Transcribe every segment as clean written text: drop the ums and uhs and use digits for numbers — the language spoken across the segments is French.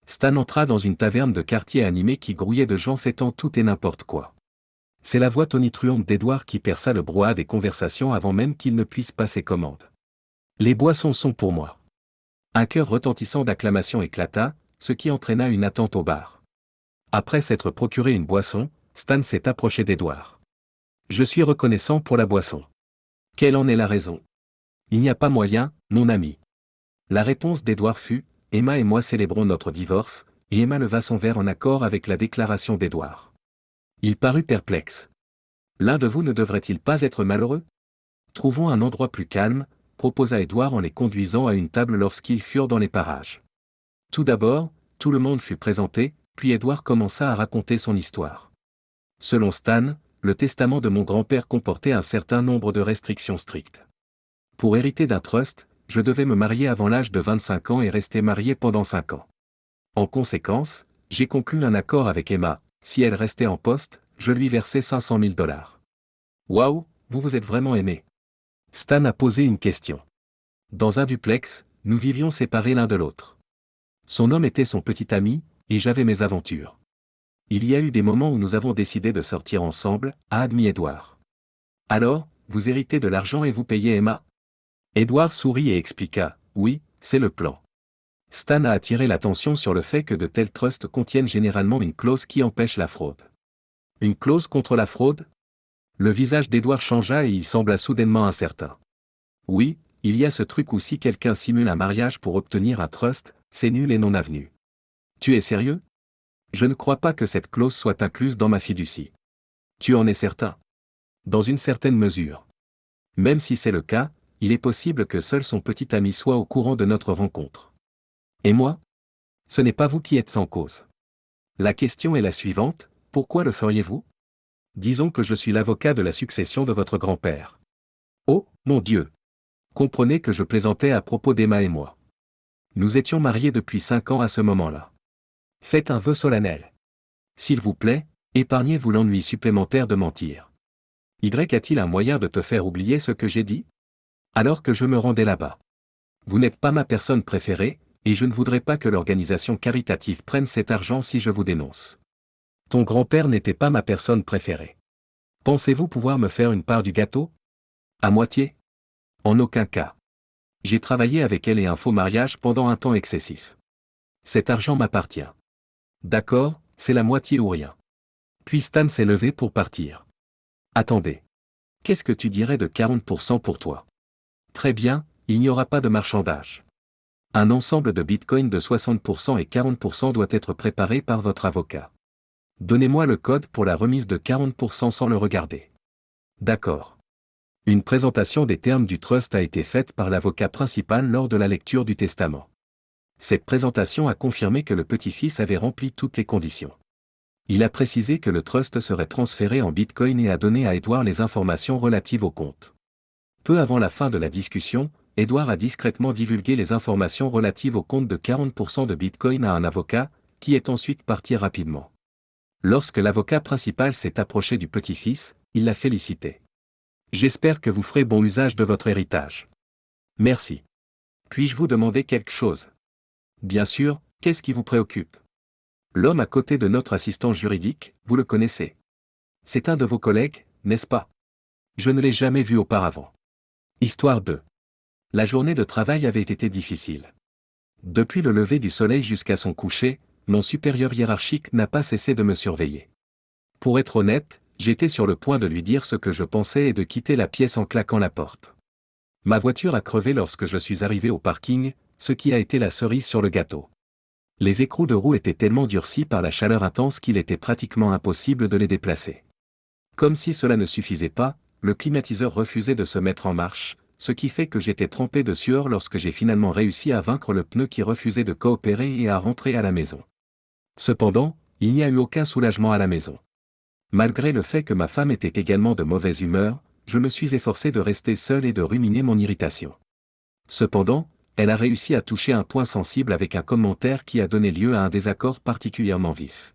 Stan entra dans une taverne de quartier animée qui grouillait de gens fêtant tout et n'importe quoi. C'est la voix tonitruante d'Edward qui perça le brouhaha des conversations avant même qu'il ne puisse passer commande. Les boissons sont pour moi. Un chœur retentissant d'acclamations éclata, ce qui entraîna une attente au bar. Après s'être procuré une boisson, Stan s'est approché d'Edward. Je suis reconnaissant pour la boisson. Quelle en est la raison? Il n'y a pas moyen, mon ami. La réponse d'Edward fut, Emma et moi célébrons notre divorce, et Emma leva son verre en accord avec la déclaration d'Edward. Il parut perplexe. L'un de vous ne devrait-il pas être malheureux? Trouvons un endroit plus calme, proposa Edward en les conduisant à une table lorsqu'ils furent dans les parages. Tout d'abord, tout le monde fut présenté, puis Edward commença à raconter son histoire. Selon Stan, le testament de mon grand-père comportait un certain nombre de restrictions strictes. Pour hériter d'un trust, je devais me marier avant l'âge de 25 ans et rester marié pendant 5 ans. En conséquence, j'ai conclu un accord avec Emma, si elle restait en poste, je lui versais $500 000. Waouh, vous vous êtes vraiment aimés. Stan a posé une question. Dans un duplex, nous vivions séparés l'un de l'autre. Son homme était son petit ami, et j'avais mes aventures. Il y a eu des moments où nous avons décidé de sortir ensemble, a admis Edward. Alors, vous héritez de l'argent et vous payez Emma? Edward sourit et expliqua, oui, c'est le plan. Stan a attiré l'attention sur le fait que de tels trusts contiennent généralement une clause qui empêche la fraude. Une clause contre la fraude? Le visage d'Edward changea et il sembla soudainement incertain. Oui, il y a ce truc où si quelqu'un simule un mariage pour obtenir un trust, c'est nul et non avenu. Tu es sérieux? Je ne crois pas que cette clause soit incluse dans ma fiducie. Tu en es certain? Dans une certaine mesure. Même si c'est le cas, il est possible que seul son petit ami soit au courant de notre rencontre. Et moi? Ce n'est pas vous qui êtes sans cause. La question est la suivante, pourquoi le feriez-vous? Disons que je suis l'avocat de la succession de votre grand-père. Oh, mon Dieu! Comprenez que je plaisantais à propos d'Emma et moi. Nous étions mariés depuis 5 ans à ce moment-là. Faites un vœu solennel. S'il vous plaît, épargnez-vous l'ennui supplémentaire de mentir. Y a-t-il un moyen de te faire oublier ce que j'ai dit? Alors que je me rendais là-bas. Vous n'êtes pas ma personne préférée, et je ne voudrais pas que l'organisation caritative prenne cet argent si je vous dénonce. Ton grand-père n'était pas ma personne préférée. Pensez-vous pouvoir me faire une part du gâteau? À moitié? En aucun cas. J'ai travaillé avec elle et un faux mariage pendant un temps excessif. Cet argent m'appartient. D'accord, c'est la moitié ou rien. Puis Stan s'est levé pour partir. Attendez. Qu'est-ce que tu dirais de 40% pour toi? Très bien, il n'y aura pas de marchandage. Un ensemble de bitcoins de 60% et 40% doit être préparé par votre avocat. Donnez-moi le code pour la remise de 40% sans le regarder. D'accord. Une présentation des termes du trust a été faite par l'avocat principal lors de la lecture du testament. Cette présentation a confirmé que le petit-fils avait rempli toutes les conditions. Il a précisé que le trust serait transféré en bitcoin et a donné à Edward les informations relatives au compte. Peu avant la fin de la discussion, Edward a discrètement divulgué les informations relatives au compte de 40% de bitcoin à un avocat, qui est ensuite parti rapidement. Lorsque l'avocat principal s'est approché du petit-fils, il l'a félicité. J'espère que vous ferez bon usage de votre héritage. Merci. Puis-je vous demander quelque chose? Bien sûr, qu'est-ce qui vous préoccupe? L'homme à côté de notre assistant juridique, vous le connaissez. C'est un de vos collègues, n'est-ce pas? Je ne l'ai jamais vu auparavant. Histoire 2. La journée de travail avait été difficile. Depuis le lever du soleil jusqu'à son coucher, mon supérieur hiérarchique n'a pas cessé de me surveiller. Pour être honnête, j'étais sur le point de lui dire ce que je pensais et de quitter la pièce en claquant la porte. Ma voiture a crevé lorsque je suis arrivé au parking, ce qui a été la cerise sur le gâteau. Les écrous de roue étaient tellement durcis par la chaleur intense qu'il était pratiquement impossible de les déplacer. Comme si cela ne suffisait pas, le climatiseur refusait de se mettre en marche, ce qui fait que j'étais trempé de sueur lorsque j'ai finalement réussi à vaincre le pneu qui refusait de coopérer et à rentrer à la maison. Cependant, il n'y a eu aucun soulagement à la maison. Malgré le fait que ma femme était également de mauvaise humeur, je me suis efforcé de rester seul et de ruminer mon irritation. Cependant, elle a réussi à toucher un point sensible avec un commentaire qui a donné lieu à un désaccord particulièrement vif.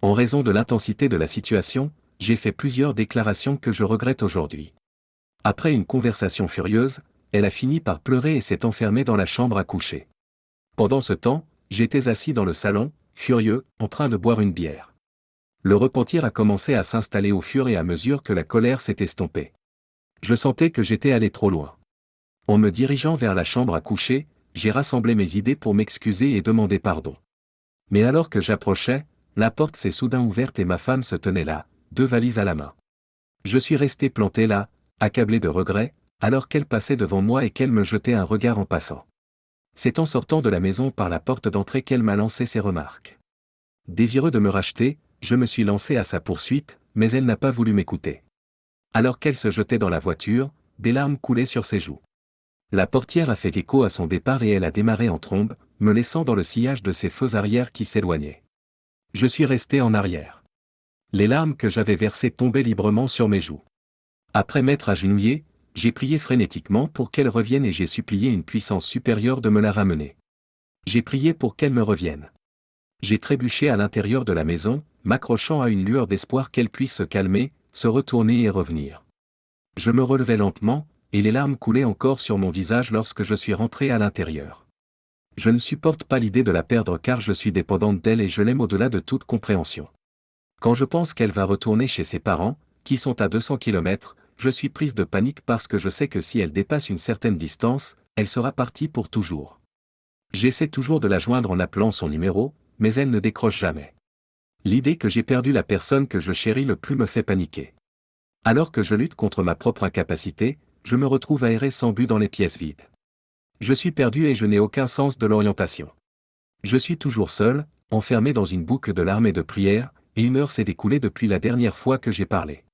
En raison de l'intensité de la situation, j'ai fait plusieurs déclarations que je regrette aujourd'hui. Après une conversation furieuse, elle a fini par pleurer et s'est enfermée dans la chambre à coucher. Pendant ce temps, j'étais assis dans le salon, furieux, en train de boire une bière. Le repentir a commencé à s'installer au fur et à mesure que la colère s'est estompée. Je sentais que j'étais allé trop loin. En me dirigeant vers la chambre à coucher, j'ai rassemblé mes idées pour m'excuser et demander pardon. Mais alors que j'approchais, la porte s'est soudain ouverte et ma femme se tenait là, 2 valises à la main. Je suis resté planté là, accablé de regrets, alors qu'elle passait devant moi et qu'elle me jetait un regard en passant. C'est en sortant de la maison par la porte d'entrée qu'elle m'a lancé ces remarques. Désireux de me racheter, je me suis lancé à sa poursuite, mais elle n'a pas voulu m'écouter. Alors qu'elle se jetait dans la voiture, des larmes coulaient sur ses joues. La portière a fait écho à son départ et elle a démarré en trombe, me laissant dans le sillage de ses feux arrière qui s'éloignaient. Je suis resté en arrière. Les larmes que j'avais versées tombaient librement sur mes joues. Après m'être agenouillé, j'ai prié frénétiquement pour qu'elle revienne et j'ai supplié une puissance supérieure de me la ramener. J'ai prié pour qu'elle me revienne. J'ai trébuché à l'intérieur de la maison, m'accrochant à une lueur d'espoir qu'elle puisse se calmer, se retourner et revenir. Je me relevai lentement, et les larmes coulaient encore sur mon visage lorsque je suis rentré à l'intérieur. Je ne supporte pas l'idée de la perdre car je suis dépendante d'elle et je l'aime au-delà de toute compréhension. Quand je pense qu'elle va retourner chez ses parents, qui sont à 200 km, je suis prise de panique parce que je sais que si elle dépasse une certaine distance, elle sera partie pour toujours. J'essaie toujours de la joindre en appelant son numéro, mais elle ne décroche jamais. L'idée que j'ai perdu la personne que je chéris le plus me fait paniquer. Alors que je lutte contre ma propre incapacité, je me retrouve aéré sans but dans les pièces vides. Je suis perdu et je n'ai aucun sens de l'orientation. Je suis toujours seul, enfermé dans une boucle de larmes et de prières, et 1 heure s'est écoulée depuis la dernière fois que j'ai parlé.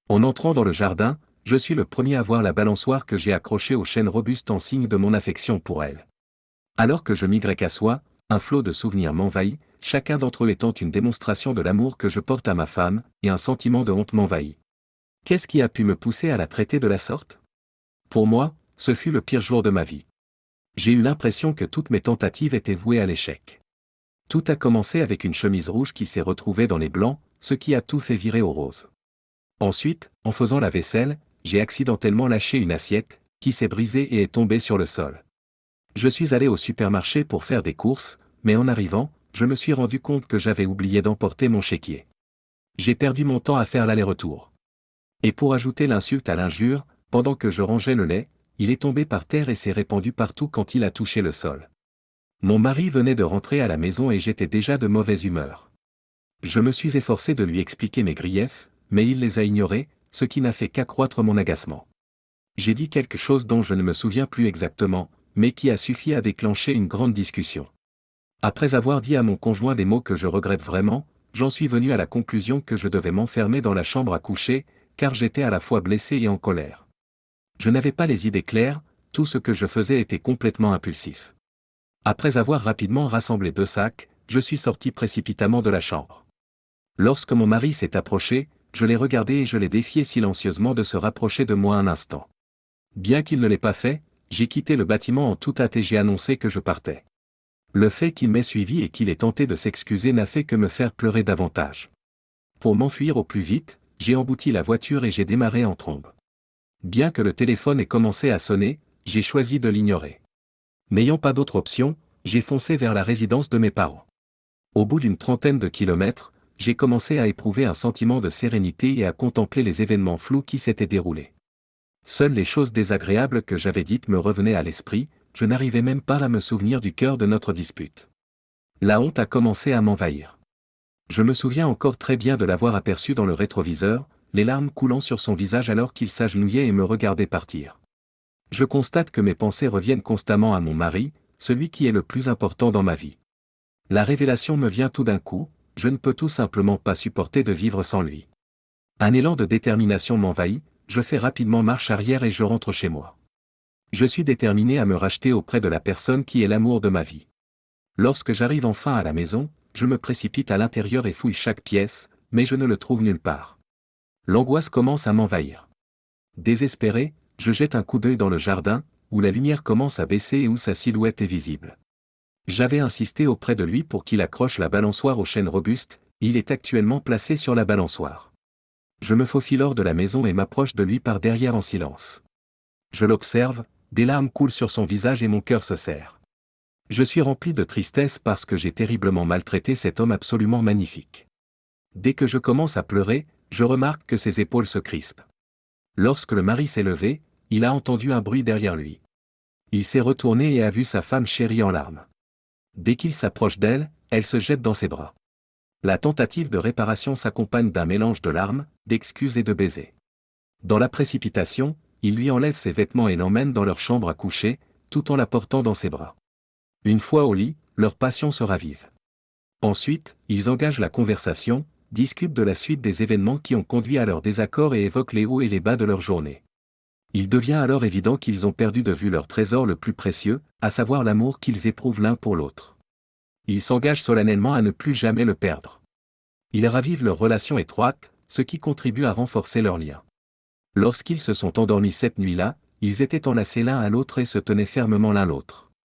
En entrant dans le jardin, je suis le premier à voir la balançoire que j'ai accrochée aux chênes robustes en signe de mon affection pour elle. Alors que je migrais qu'à soi, un flot de souvenirs m'envahit, chacun d'entre eux étant une démonstration de l'amour que je porte à ma femme, et un sentiment de honte m'envahit. Qu'est-ce qui a pu me pousser à la traiter de la sorte? Pour moi, ce fut le pire jour de ma vie. J'ai eu l'impression que toutes mes tentatives étaient vouées à l'échec. Tout a commencé avec une chemise rouge qui s'est retrouvée dans les blancs, ce qui a tout fait virer au rose. Ensuite, en faisant la vaisselle, j'ai accidentellement lâché une assiette, qui s'est brisée et est tombée sur le sol. Je suis allé au supermarché pour faire des courses, mais en arrivant, je me suis rendu compte que j'avais oublié d'emporter mon chéquier. J'ai perdu mon temps à faire l'aller-retour. Et pour ajouter l'insulte à l'injure, pendant que je rangeais le lait, il est tombé par terre et s'est répandu partout quand il a touché le sol. Mon mari venait de rentrer à la maison et j'étais déjà de mauvaise humeur. Je me suis efforcé de lui expliquer mes griefs, mais il les a ignorés, ce qui n'a fait qu'accroître mon agacement. J'ai dit quelque chose dont je ne me souviens plus exactement, mais qui a suffi à déclencher une grande discussion. Après avoir dit à mon conjoint des mots que je regrette vraiment, j'en suis venu à la conclusion que je devais m'enfermer dans la chambre à coucher, car j'étais à la fois blessé et en colère. Je n'avais pas les idées claires, tout ce que je faisais était complètement impulsif. Après avoir rapidement rassemblé 2 sacs, je suis sorti précipitamment de la chambre. Lorsque mon mari s'est approché, je l'ai regardé et je l'ai défié silencieusement de se rapprocher de moi un instant. Bien qu'il ne l'ait pas fait, j'ai quitté le bâtiment en toute hâte et j'ai annoncé que je partais. Le fait qu'il m'ait suivi et qu'il ait tenté de s'excuser n'a fait que me faire pleurer davantage. Pour m'enfuir au plus vite, j'ai embouti la voiture et j'ai démarré en trombe. Bien que le téléphone ait commencé à sonner, j'ai choisi de l'ignorer. N'ayant pas d'autre option, j'ai foncé vers la résidence de mes parents. Au bout d'une 30aine de kilomètres, j'ai commencé à éprouver un sentiment de sérénité et à contempler les événements flous qui s'étaient déroulés. Seules les choses désagréables que j'avais dites me revenaient à l'esprit, je n'arrivais même pas à me souvenir du cœur de notre dispute. La honte a commencé à m'envahir. Je me souviens encore très bien de l'avoir aperçu dans le rétroviseur, les larmes coulant sur son visage alors qu'il s'agenouillait et me regardait partir. Je constate que mes pensées reviennent constamment à mon mari, celui qui est le plus important dans ma vie. La révélation me vient tout d'un coup, je ne peux tout simplement pas supporter de vivre sans lui. Un élan de détermination m'envahit, je fais rapidement marche arrière et je rentre chez moi. Je suis déterminé à me racheter auprès de la personne qui est l'amour de ma vie. Lorsque j'arrive enfin à la maison, je me précipite à l'intérieur et fouille chaque pièce, mais je ne le trouve nulle part. L'angoisse commence à m'envahir. Désespéré, je jette un coup d'œil dans le jardin, où la lumière commence à baisser et où sa silhouette est visible. J'avais insisté auprès de lui pour qu'il accroche la balançoire aux chaînes robustes, il est actuellement placé sur la balançoire. Je me faufile hors de la maison et m'approche de lui par derrière en silence. Je l'observe, des larmes coulent sur son visage et mon cœur se serre. Je suis rempli de tristesse parce que j'ai terriblement maltraité cet homme absolument magnifique. Dès que je commence à pleurer, je remarque que ses épaules se crispent. Lorsque le mari s'est levé, il a entendu un bruit derrière lui. Il s'est retourné et a vu sa femme chérie en larmes. Dès qu'il s'approche d'elle, elle se jette dans ses bras. La tentative de réparation s'accompagne d'un mélange de larmes, d'excuses et de baisers. Dans la précipitation, il lui enlève ses vêtements et l'emmène dans leur chambre à coucher, tout en la portant dans ses bras. Une fois au lit, leur passion se ravive. Ensuite, ils engagent la conversation, discutent de la suite des événements qui ont conduit à leur désaccord et évoquent les hauts et les bas de leur journée. Il devient alors évident qu'ils ont perdu de vue leur trésor le plus précieux, à savoir l'amour qu'ils éprouvent l'un pour l'autre. Ils s'engagent solennellement à ne plus jamais le perdre. Ils ravivent leur relation étroite, ce qui contribue à renforcer leur lien. Lorsqu'ils se sont endormis cette nuit-là, ils étaient enlacés l'un à l'autre et se tenaient fermement l'un l'autre.